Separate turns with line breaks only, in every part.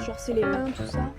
genre c'est les mains, tout ça.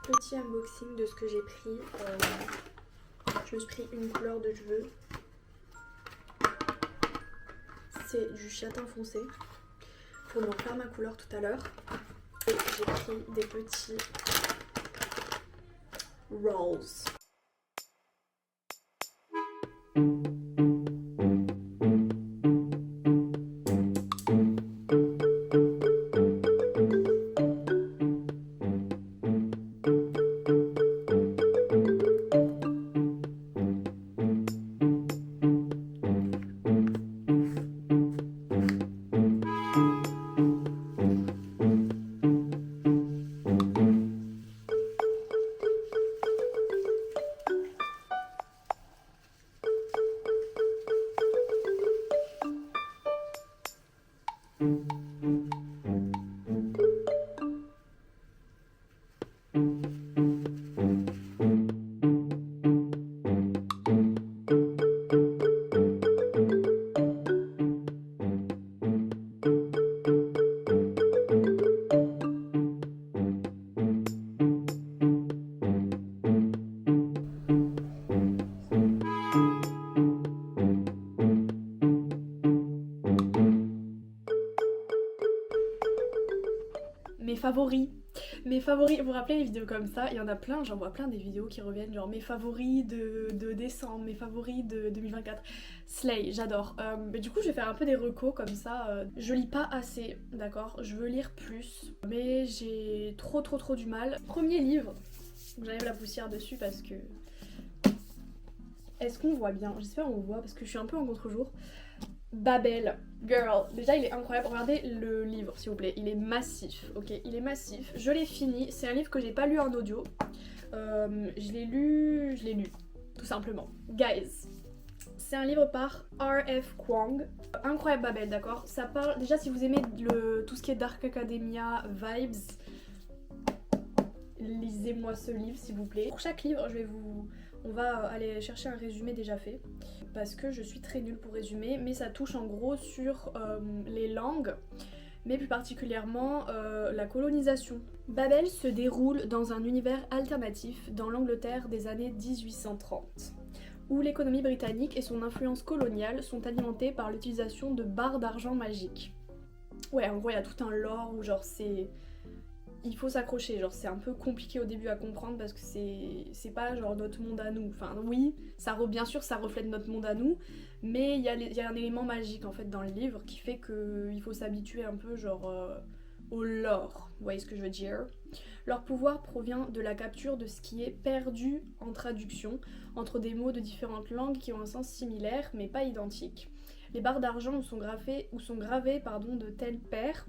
Petit unboxing de ce que j'ai pris. Je me suis pris une couleur de cheveux. C'est du châtain foncé. Pour me faire ma couleur tout à l'heure. Et j'ai pris des petits rolls. Mes favoris, vous vous rappelez les vidéos comme ça, il y en a plein, j'en vois plein des vidéos qui reviennent, genre mes favoris de décembre, mes favoris de 2024. Slay, j'adore. Mais du coup je vais faire un peu des recos comme ça, je lis pas assez, d'accord, je veux lire plus, mais j'ai trop du mal. Premier livre, j'enlève la poussière dessus parce que... Est-ce qu'on voit bien? J'espère qu'on voit parce que je suis un peu en contre-jour. Babel, girl, déjà il est incroyable, regardez le livre s'il vous plaît, il est massif, ok, il est massif, je l'ai fini, c'est un livre que j'ai pas lu en audio, je l'ai lu, tout simplement. Guys, c'est un livre par R.F. Kuang, incroyable Babel, d'accord, ça parle, déjà si vous aimez tout ce qui est Dark Academia vibes, lisez-moi ce livre s'il vous plaît. Pour chaque livre, on va aller chercher un résumé déjà fait parce que je suis très nulle pour résumer, mais ça touche en gros sur les langues, mais plus particulièrement la colonisation. Babel se déroule dans un univers alternatif dans l'Angleterre des années 1830, où l'économie britannique et son influence coloniale sont alimentées par l'utilisation de barres d'argent magiques. Ouais, en gros il y a tout un lore où genre c'est... Il faut s'accrocher, genre c'est un peu compliqué au début à comprendre parce que c'est pas genre notre monde à nous. Enfin oui, bien sûr ça reflète notre monde à nous, mais il y a un élément magique en fait dans le livre qui fait qu'il faut s'habituer un peu genre au lore, vous voyez ce que je veux dire. Leur pouvoir provient de la capture de ce qui est perdu en traduction entre des mots de différentes langues qui ont un sens similaire mais pas identique. Les barres d'argent où sont gravées de telles paires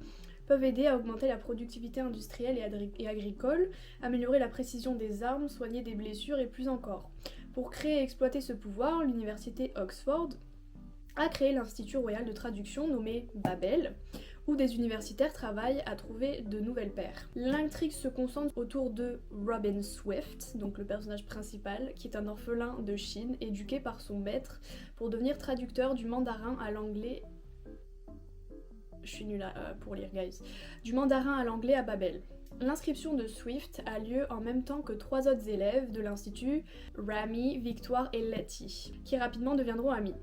peuvent aider à augmenter la productivité industrielle et agricole, améliorer la précision des armes, soigner des blessures et plus encore. Pour créer et exploiter ce pouvoir, l'université Oxford a créé l'Institut Royal de Traduction nommé Babel, où des universitaires travaillent à trouver de nouvelles paires. L'intrigue se concentre autour de Robin Swift, donc le personnage principal, qui est un orphelin de Chine, éduqué par son maître pour devenir traducteur du mandarin à l'anglais. Je suis nulle pour lire, guys. Du mandarin à l'anglais à Babel. L'inscription de Swift a lieu en même temps que 3 autres élèves de l'institut, Rami, Victoire et Letty, qui rapidement deviendront amis.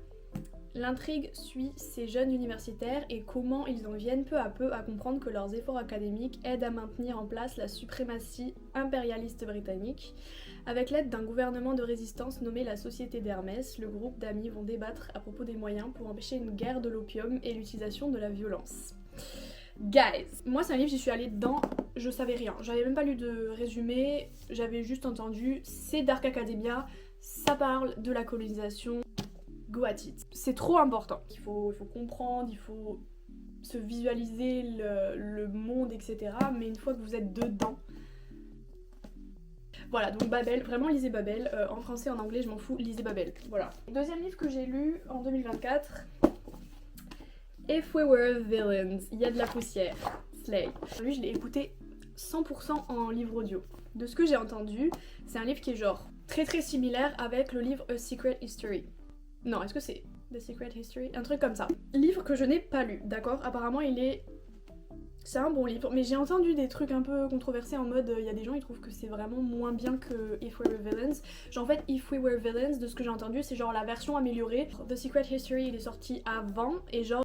L'intrigue suit ces jeunes universitaires et comment ils en viennent peu à peu à comprendre que leurs efforts académiques aident à maintenir en place la suprématie impérialiste britannique. Avec l'aide d'un gouvernement de résistance nommé la Société d'Hermès, le groupe d'amis vont débattre à propos des moyens pour empêcher une guerre de l'opium et l'utilisation de la violence. Guys, moi c'est un livre, j'y suis allée dedans je savais rien. J'avais même pas lu de résumé, j'avais juste entendu c'est Dark Academia, ça parle de la colonisation, go at it. C'est trop important. Il faut comprendre, il faut se visualiser le monde, etc. Mais une fois que vous êtes dedans, voilà, donc Babel, vraiment lisez Babel, en français, en anglais, je m'en fous, lisez Babel, voilà. Deuxième livre que j'ai lu en 2024, If We Were Villains, il y a de la poussière, Slay. Lui, je l'ai écouté 100% en livre audio. De ce que j'ai entendu, c'est un livre qui est genre très similaire avec le livre A Secret History. Non, est-ce que c'est The Secret History? Un truc comme ça. Livre que je n'ai pas lu, d'accord? Apparemment, c'est un bon livre, mais j'ai entendu des trucs un peu controversés en mode il y a des gens ils trouvent que c'est vraiment moins bien que If We Were Villains. Genre en fait If We Were Villains, de ce que j'ai entendu, c'est genre la version améliorée. The Secret History il est sorti avant et genre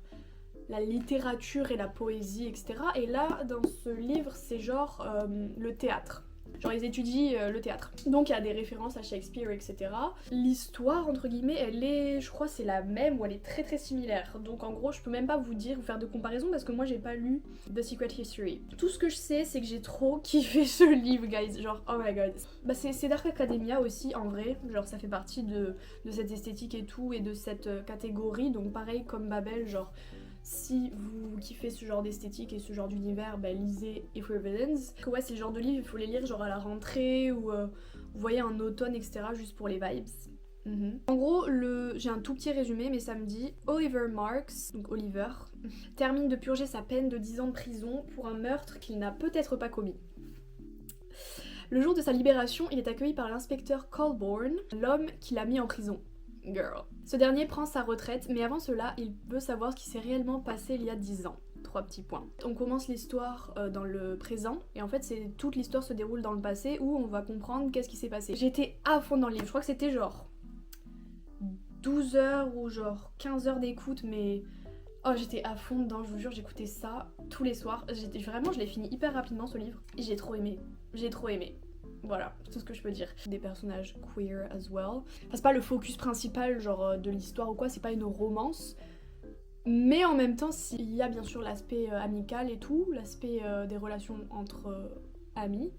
la littérature et la poésie etc. Et là dans ce livre c'est genre le théâtre. Genre ils étudient le théâtre. Donc il y a des références à Shakespeare, etc. L'histoire, entre guillemets, elle est, je crois c'est la même ou elle est très similaire. Donc en gros je peux même pas vous faire de comparaison parce que moi j'ai pas lu The Secret History. Tout ce que je sais c'est que j'ai trop kiffé ce livre guys, genre oh my god. Bah c'est Dark Academia aussi en vrai, genre ça fait partie de cette esthétique et tout et de cette catégorie. Donc pareil comme Babel, genre si vous kiffez ce genre d'esthétique et ce genre d'univers, bah lisez If We Were Villains. Ouais, c'est le genre de livre, il faut les lire genre à la rentrée ou vous voyez en automne, etc. juste pour les vibes. En gros, j'ai un tout petit résumé, mais ça me dit Oliver Marks, donc Oliver, termine de purger sa peine de 10 ans de prison pour un meurtre qu'il n'a peut-être pas commis. Le jour de sa libération, il est accueilli par l'inspecteur Colborne, l'homme qui l'a mis en prison. Girl. Ce dernier prend sa retraite, mais avant cela, il veut savoir ce qui s'est réellement passé il y a 10 ans. 3 petits points. On commence l'histoire dans le présent, et en fait, toute l'histoire se déroule dans le passé où on va comprendre qu'est-ce qui s'est passé. J'étais à fond dans le livre, je crois que c'était genre 12 heures ou genre 15 heures d'écoute, mais oh, j'étais à fond dedans, je vous jure, j'écoutais ça tous les soirs. Vraiment, je l'ai fini hyper rapidement ce livre, et j'ai trop aimé. J'ai trop aimé. Voilà, c'est tout ce que je peux dire. Des personnages queer as well. Enfin, c'est pas le focus principal genre de l'histoire ou quoi, c'est pas une romance. Mais en même temps, il y a bien sûr l'aspect amical et tout, l'aspect des relations entre amis.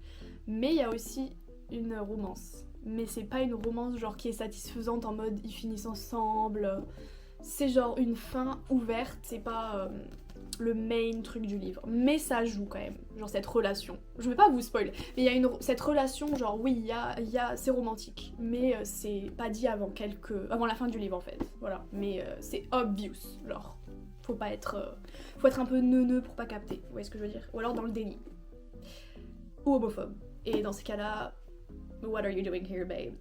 Mais il y a aussi une romance. Mais c'est pas une romance genre qui est satisfaisante en mode ils finissent ensemble. C'est genre une fin ouverte, c'est pas le main truc du livre. Mais ça joue quand même, genre cette relation. Je vais pas vous spoil, mais il y a cette relation, genre oui, c'est romantique. Mais c'est pas dit avant la fin du livre en fait. Voilà, mais c'est obvious, genre. Faut être un peu neuneux pour pas capter, vous voyez ce que je veux dire? Ou alors dans le déni. Ou homophobe. Et dans ces cas-là, what are you doing here, babes?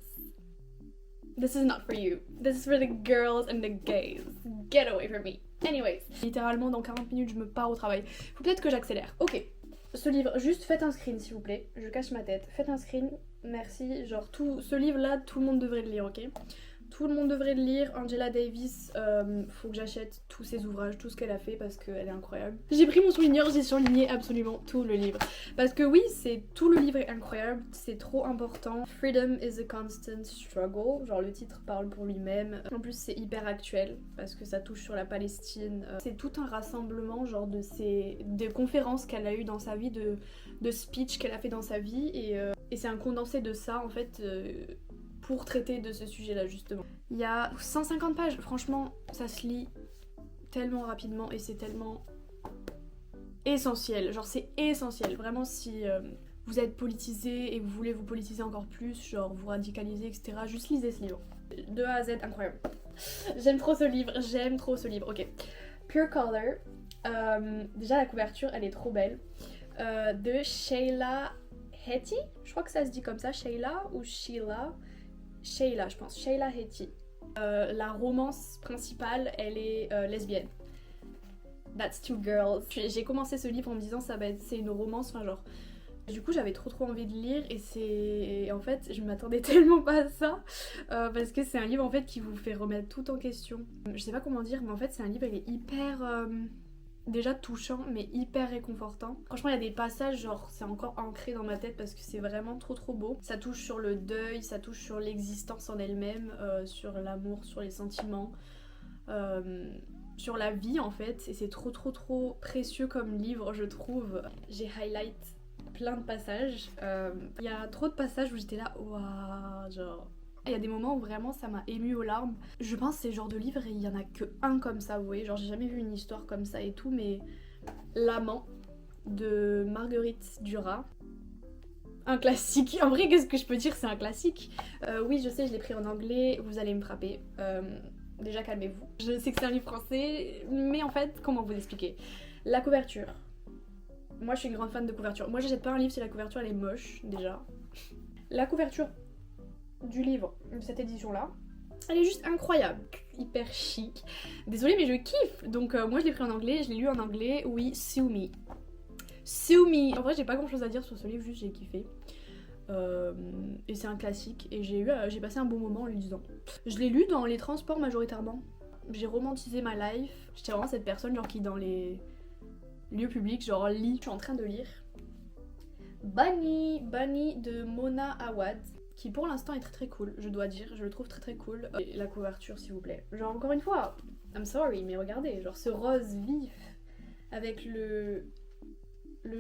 This is not for you. This is for the girls and the gays. Get away from me. Anyways. Littéralement, dans 40 minutes, je me pars au travail. Faut peut-être que j'accélère. Ok. Ce livre, juste faites un screen s'il vous plaît. Je cache ma tête. Faites un screen. Merci. Genre, ce livre-là, tout le monde devrait le lire, ok? Tout le monde devrait le lire. Angela Davis, faut que j'achète tous ses ouvrages, tout ce qu'elle a fait parce qu'elle est incroyable. J'ai pris mon souvenir, j'ai surligné absolument tout le livre. Parce que oui, tout le livre est incroyable, c'est trop important. Freedom is a constant struggle, genre le titre parle pour lui-même. En plus c'est hyper actuel parce que ça touche sur la Palestine. C'est tout un rassemblement genre des conférences qu'elle a eues dans sa vie, de speech qu'elle a fait dans sa vie et c'est un condensé de ça en fait. Pour traiter de ce sujet-là justement. Il y a 150 pages, franchement ça se lit tellement rapidement et c'est tellement essentiel, genre c'est essentiel, vraiment si vous êtes politisé et vous voulez vous politiser encore plus, genre vous radicaliser etc, juste lisez ce livre. De A à Z, incroyable. J'aime trop ce livre, ok. Pure Color, déjà la couverture elle est trop belle, de Sheila Heti, je crois que ça se dit comme ça, Sheila ou Sheila, je pense, Sheila Heti. La romance principale, elle est lesbienne. That's two girls. J'ai commencé ce livre en me disant c'est une romance, enfin genre. Du coup j'avais trop envie de lire et en fait je m'attendais tellement pas à ça parce que c'est un livre en fait qui vous fait remettre tout en question. Je sais pas comment dire mais en fait c'est un livre qui est hyper déjà touchant mais hyper réconfortant. Franchement il y a des passages genre c'est encore ancré dans ma tête parce que c'est vraiment trop beau. Ça touche sur le deuil, ça touche sur l'existence en elle-même, sur l'amour, sur les sentiments, sur la vie en fait et c'est trop précieux comme livre je trouve. J'ai highlight plein de passages. Il y a trop de passages où j'étais là, waouh, genre. Il y a des moments où vraiment ça m'a émue aux larmes. Je pense que c'est le genre de livre et il y en a que un comme ça, vous voyez. Genre j'ai jamais vu une histoire comme ça et tout, mais L'Amant de Marguerite Duras. Un classique. En vrai, qu'est-ce que je peux dire, c'est un classique. Oui, je sais, je l'ai pris en anglais, vous allez me frapper. Déjà, calmez-vous. Je sais que c'est un livre français, mais en fait, comment vous expliquer? La couverture. Moi, je suis une grande fan de couverture. Moi, j'achète pas un livre si la couverture, elle est moche, déjà. La couverture du livre, de cette édition-là, elle est juste incroyable. Hyper chic. Désolée, mais je kiffe. Donc, moi, je l'ai pris en anglais, je l'ai lu en anglais. Oui, Sue Me. Sue Me. En vrai, j'ai pas grand-chose à dire sur ce livre, juste j'ai kiffé. Et c'est un classique et j'ai passé un bon moment en le lisant. Je l'ai lu dans les transports majoritairement. J'ai romantisé ma life. J'étais vraiment cette personne genre qui dans les lieux publics genre lit. Je suis en train de lire Bunny de Mona Awad qui pour l'instant est très très cool, je dois dire, je le trouve très très cool. Et la couverture s'il vous plaît. Genre encore une fois, I'm sorry mais regardez, genre ce rose vif avec le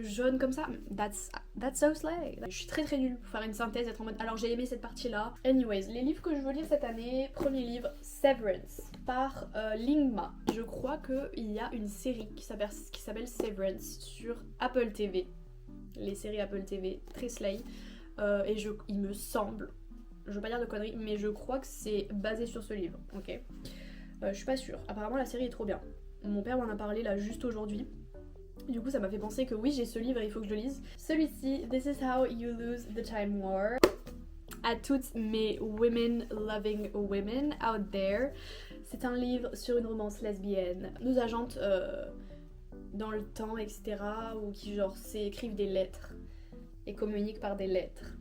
jaune comme ça, that's so slay. Je suis très très nulle pour faire une synthèse, être en mode alors j'ai aimé cette partie là. Anyways, les livres que je veux lire cette année, premier livre Severance par Lingma. Je crois qu'il y a une série qui s'appelle Severance sur Apple TV. Les séries Apple TV, très slay. Et il me semble, je veux pas dire de conneries, mais je crois que c'est basé sur ce livre, ok. Je suis pas sûre, apparemment la série est trop bien. Mon père m'en a parlé là juste aujourd'hui. Du coup ça m'a fait penser que oui j'ai ce livre et il faut que je le lise. Celui-ci, This is how you lose the time war. À toutes mes women loving women out there. C'est un livre sur une romance lesbienne. Deux agentes dans le temps etc. ou qui genre s'écrivent des lettres et communiquent par des lettres.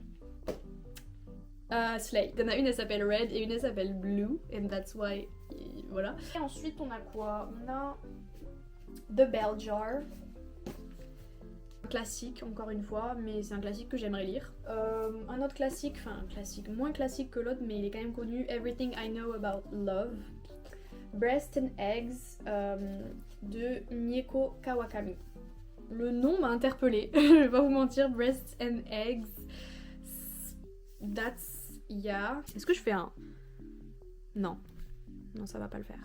Slay. Il y en a une elle s'appelle Red et une elle s'appelle Blue and that's why voilà. Et ensuite on a quoi? On a The Bell Jar. Classique encore une fois, mais c'est un classique que j'aimerais lire. Un autre classique, enfin classique, moins classique que l'autre, mais il est quand même connu, Everything I Know About Love, Breast and Eggs de Mieko Kawakami. Le nom m'a interpellée, je vais pas vous mentir, Breast and Eggs, that's yeah. Est-ce que je fais un... Non, non ça va pas le faire.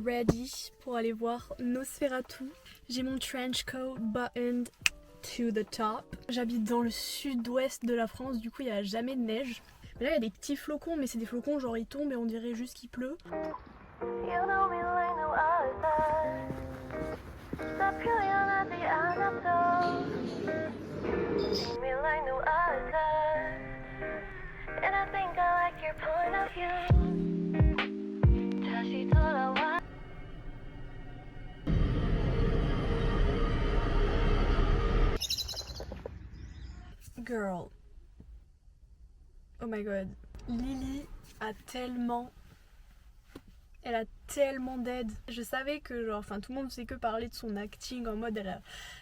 Ready pour aller voir Nosferatu. J'ai mon trench coat buttoned to the top. J'habite dans le sud-ouest de la France, du coup il n'y a jamais de neige. Mais là il y a des petits flocons, mais c'est des flocons genre ils tombent et on dirait juste qu'il pleut. Girl. Oh my god. Lily a tellement... Elle a tellement d'aide. Je savais que genre, enfin tout le monde faisait que parler de son acting en mode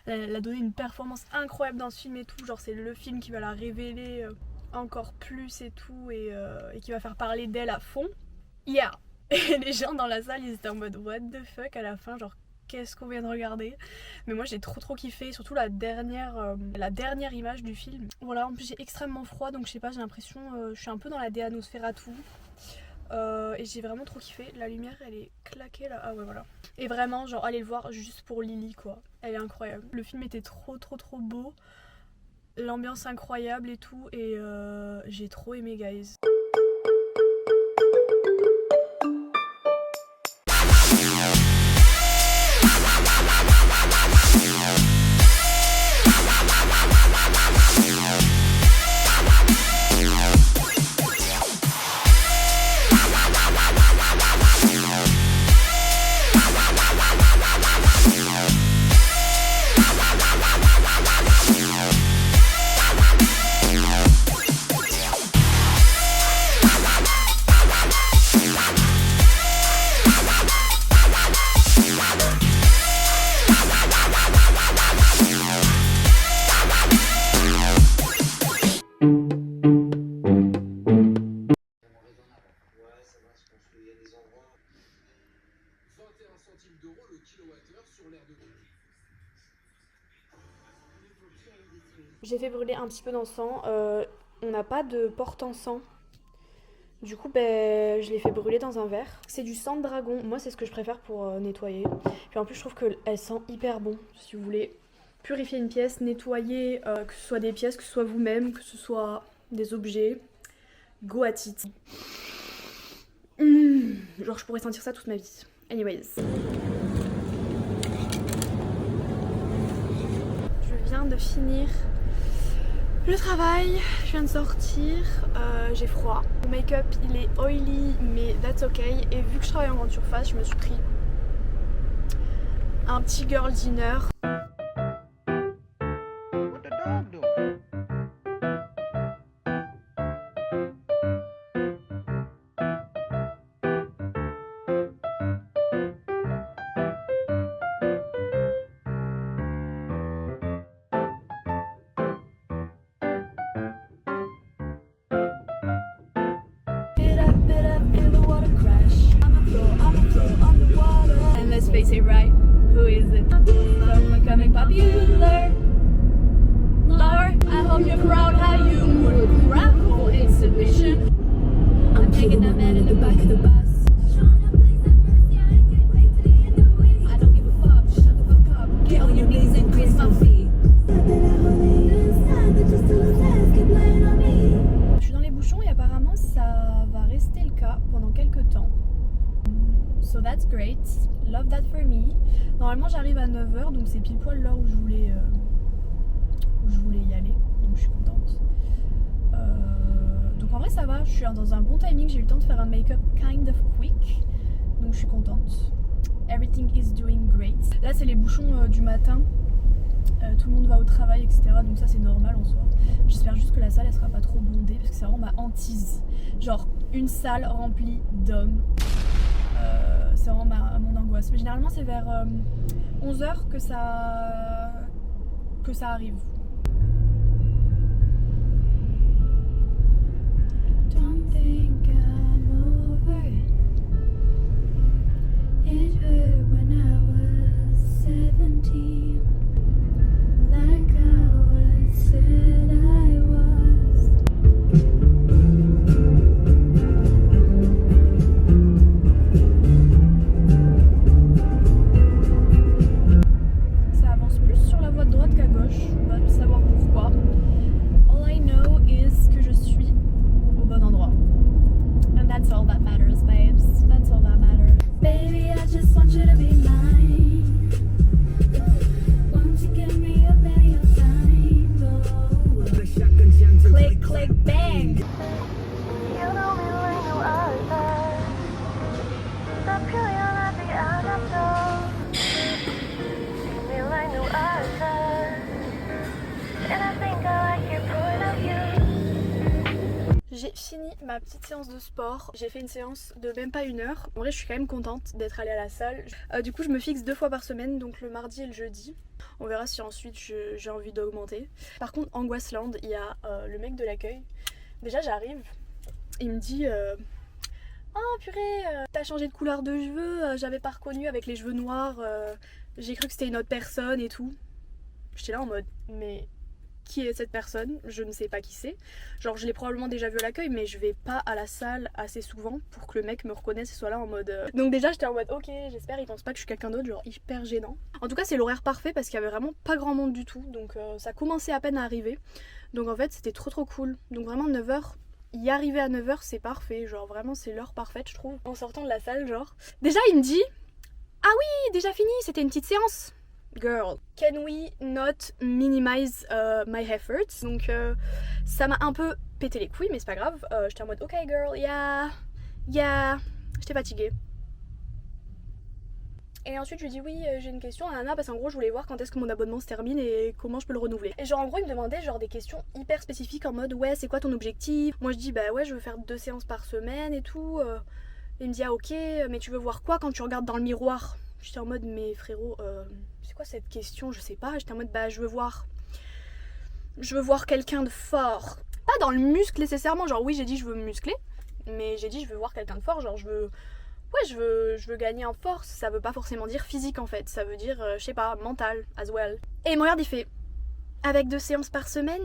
elle a donné une performance incroyable dans ce film et tout. Genre c'est le film qui va la révéler encore plus et tout et qui va faire parler d'elle à fond. Yeah. Et les gens dans la salle ils étaient en mode what the fuck à la fin genre qu'est-ce qu'on vient de regarder. Mais moi j'ai trop kiffé, surtout la dernière image du film. Voilà, en plus j'ai extrêmement froid donc je sais pas, j'ai l'impression je suis un peu dans la DA Nosferatu. Et j'ai vraiment trop kiffé, la lumière elle est claquée là, ah ouais voilà. Et vraiment genre allez le voir juste pour Lily quoi, elle est incroyable. Le film était trop beau. l'ambiance incroyable et tout, et j'ai trop aimé, guys. J'ai fait brûler un petit peu d'encens. On n'a pas de porte-encens. Du coup, ben, je l'ai fait brûler dans un verre. C'est du sang de dragon. Moi, c'est ce que je préfère pour nettoyer. Puis en plus, je trouve qu'elle sent hyper bon. Si vous voulez purifier une pièce, nettoyer, que ce soit des pièces, que ce soit vous-même, que ce soit des objets, go at it. Genre, je pourrais sentir ça toute ma vie. Anyways. Je viens de finir le travail, je viens de sortir, j'ai froid. Mon make-up il est oily mais that's ok. Et vu que je travaille en grande surface, je me suis pris un petit girl dinner. And let's face it, right? Who is it? From becoming popular. Lord, I hope you're proud how you would grapple in submission. I'm taking that man in the back of the bus. I don't give a fuck, shut the fuck up. Get on your knees and kiss my feet. Je suis dans les bouchons et apparemment ça va rester le cas pendant quelques temps. So that's great, love that for me. Normalement j'arrive à 9h donc c'est pile poil l'heure où je voulais y aller, donc je suis contente. Donc en vrai ça va, je suis dans un bon timing, j'ai eu le temps de faire un make-up kind of quick, donc je suis contente. Everything is doing great. Là c'est les bouchons du matin, tout le monde va au travail etc, donc ça c'est normal en soi. J'espère juste que la salle elle sera pas trop bondée parce que c'est vraiment ma hantise. Genre une salle remplie d'hommes. C'est vraiment mon angoisse. Mais généralement c'est vers 11h que ça arrive. Don't think I'm over it. It hurt when I was 17. Like I was said I was. Ça avance plus sur la voie de droite qu'à gauche, on va savoir pourquoi. All I know is que je suis au bon endroit. And that's all that matters, babes. That's all that matters. Baby, I just want you to be mine. Won't you give me a bit of time? Oh. Click, click, bang. You know me when you are there. The billion at the end of the me when you are there. And I think I like your point of view. J'ai fini ma petite séance de sport. J'ai fait une séance de même pas 1 heure. En vrai, je suis quand même contente d'être allée à la salle. Du coup, je me fixe 2 fois par semaine, donc le mardi et le jeudi. On verra si ensuite j'ai envie d'augmenter. Par contre, Angoisseland, il y a le mec de l'accueil. Déjà, j'arrive. Il me dit oh purée, t'as changé de couleur de cheveux, j'avais pas reconnu avec les cheveux noirs, j'ai cru que c'était une autre personne et tout. J'étais là en mode mais qui est cette personne, je ne sais pas qui c'est. Genre je l'ai probablement déjà vu à l'accueil mais je vais pas à la salle assez souvent pour que le mec me reconnaisse et soit là en mode... Donc déjà j'étais en mode ok, j'espère il pense pas que je suis quelqu'un d'autre, genre hyper gênant. En tout cas c'est l'horaire parfait parce qu'il y avait vraiment pas grand monde du tout, donc ça commençait à peine à arriver. Donc en fait c'était trop cool. Donc vraiment 9h, y arriver à 9h c'est parfait, genre vraiment c'est l'heure parfaite je trouve. En sortant de la salle genre... Déjà il me dit ah oui déjà fini, c'était une petite séance. Girl, can we not minimize my efforts? Donc ça m'a un peu pété les couilles mais c'est pas grave. J'étais en mode ok girl, yeah, j'étais fatiguée. Et ensuite je lui dis oui j'ai une question à Anna parce qu'en gros je voulais voir quand est-ce que mon abonnement se termine et comment je peux le renouveler. Et genre en gros il me demandait genre des questions hyper spécifiques en mode ouais c'est quoi ton objectif? Moi je dis bah ouais je veux faire 2 séances par semaine et tout. Il me dit ah ok mais tu veux voir quoi quand tu regardes dans le miroir? J'étais en mode mais frérot c'est quoi cette question? Je sais pas. J'étais en mode bah je veux voir quelqu'un de fort. Pas dans le muscle nécessairement, genre oui j'ai dit je veux me muscler, mais j'ai dit je veux voir quelqu'un de fort, genre je veux gagner en force, ça veut pas forcément dire physique en fait, ça veut dire je sais pas, mental as well. Et il me regarde, il fait avec 2 séances par semaine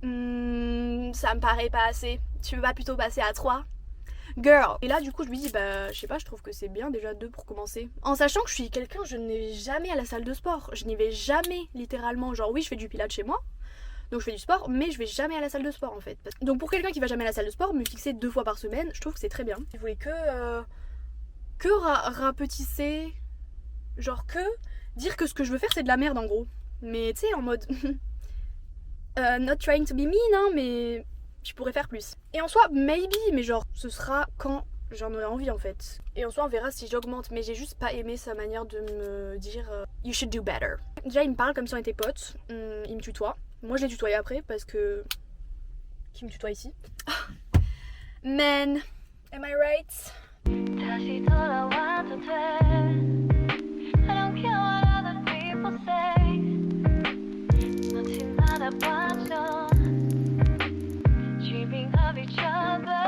ça me paraît pas assez, tu veux pas plutôt passer à 3? Girl. Et là du coup je lui dis bah je sais pas, je trouve que c'est bien déjà 2 pour commencer. En sachant que je suis quelqu'un, je ne vais jamais à la salle de sport. Je n'y vais jamais littéralement. Genre oui je fais du pilates chez moi, donc je fais du sport, mais je vais jamais à la salle de sport en fait. Donc pour quelqu'un qui va jamais à la salle de sport, me fixer 2 fois par semaine, je trouve que c'est très bien. Je voulais que rapetisser, genre que dire que ce que je veux faire c'est de la merde en gros. Mais tu sais en mode not trying to be mean hein, mais je pourrais faire plus. Et en soi, maybe, mais genre, ce sera quand j'en aurai envie en fait. Et en soi, on verra si j'augmente, mais j'ai juste pas aimé sa manière de me dire you should do better. Déjà, il me parle comme si on était potes, il me tutoie. Moi, je l'ai tutoyé après parce que. Qui me tutoie ici? Man, am I right? 다시 돌아와도 돼. I don't care what other people say. 눈치 나다 봐줘. Dreaming of each other.